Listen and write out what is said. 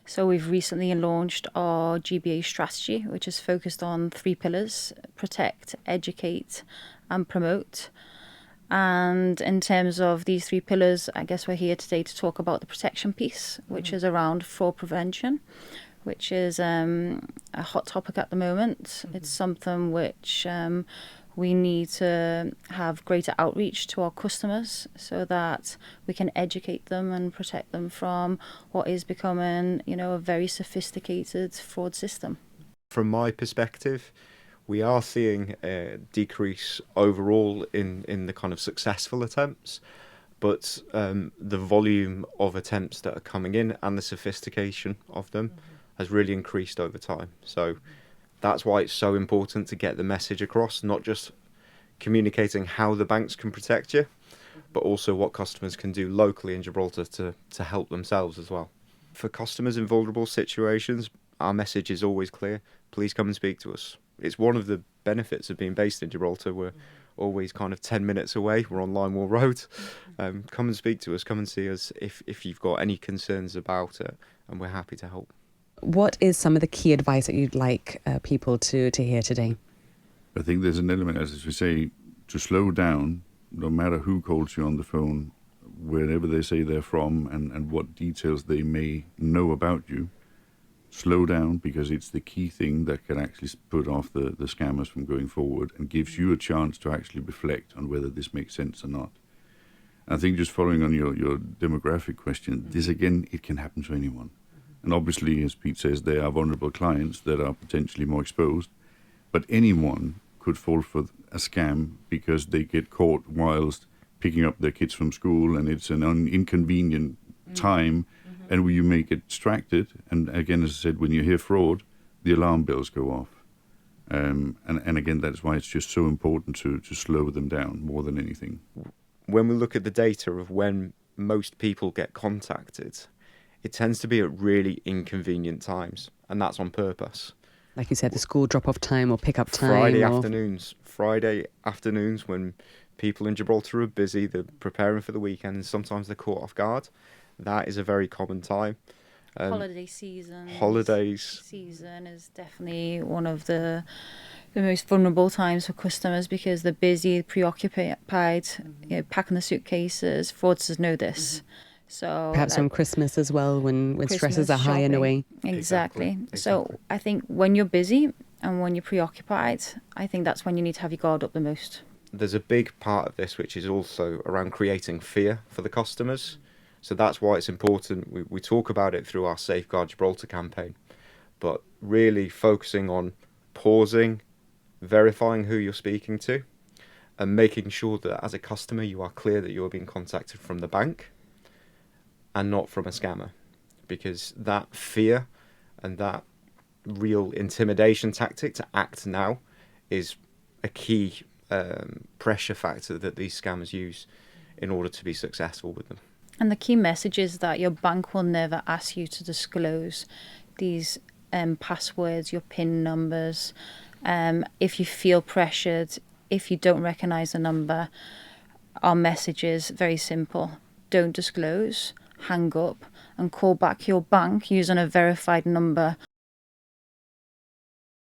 So we've recently launched our GBA strategy, which is focused on three pillars: protect, educate, and promote. And in terms of these three pillars, I guess we're here today to talk about the protection piece, which is around fraud prevention, which is a hot topic at the moment. It's something which we need to have greater outreach to our customers so that we can educate them and protect them from what is becoming, a very sophisticated fraud system. From my perspective, we are seeing a decrease overall in the kind of successful attempts, but the volume of attempts that are coming in and the sophistication of them has really increased over time. So that's why it's so important to get the message across, not just communicating how the banks can protect you, but also what customers can do locally in Gibraltar to help themselves as well. For customers in vulnerable situations, our message is always clear. Please come and speak to us. It's one of the benefits of being based in Gibraltar. We're always kind of 10 minutes away. We're on Line Wall Road. Come and speak to us. Come and see us if you've got any concerns about it, and we're happy to help. What is some of the key advice that you'd like people to hear today? I think there's an element, as we say, to slow down, no matter who calls you on the phone, wherever they say they're from and what details they may know about you. Slow down, because it's the key thing that can actually put off the scammers from going forward and gives you a chance to actually reflect on whether this makes sense or not. I think just following on your demographic question, this again, it can happen to anyone. And obviously, as Pete says, there are vulnerable clients that are potentially more exposed, but anyone could fall for a scam because they get caught whilst picking up their kids from school, and it's an inconvenient time, and you may get distracted. And again, as I said, when you hear fraud, the alarm bells go off. And again, that's why it's just so important to slow them down more than anything. When we look at the data of when most people get contacted, it tends to be at really inconvenient times, and that's on purpose. Like you said, the school drop-off time or pick-up time. Friday afternoons when people in Gibraltar are busy, they're preparing for the weekend, and sometimes they're caught off guard. That is a very common time. Holiday season. Season is definitely one of the most vulnerable times for customers because they're busy, preoccupied, packing the suitcases. Fraudsters know this. So perhaps on Christmas as well, when stresses are high in a way. Exactly. So I think when you're busy and when you're preoccupied, I think that's when you need to have your guard up the most. There's a big part of this which is also around creating fear for the customers. So that's why it's important. We talk about it through our Safeguard Gibraltar campaign, but really focusing on pausing, verifying who you're speaking to, and making sure that as a customer you are clear that you're being contacted from the bank and not from a scammer, because that fear and that real intimidation tactic to act now is a key pressure factor that these scammers use in order to be successful with them. And the key message is that your bank will never ask you to disclose these passwords, your PIN numbers. If you feel pressured, if you don't recognise the number, our message is very simple. Don't disclose, hang up, and call back your bank using a verified number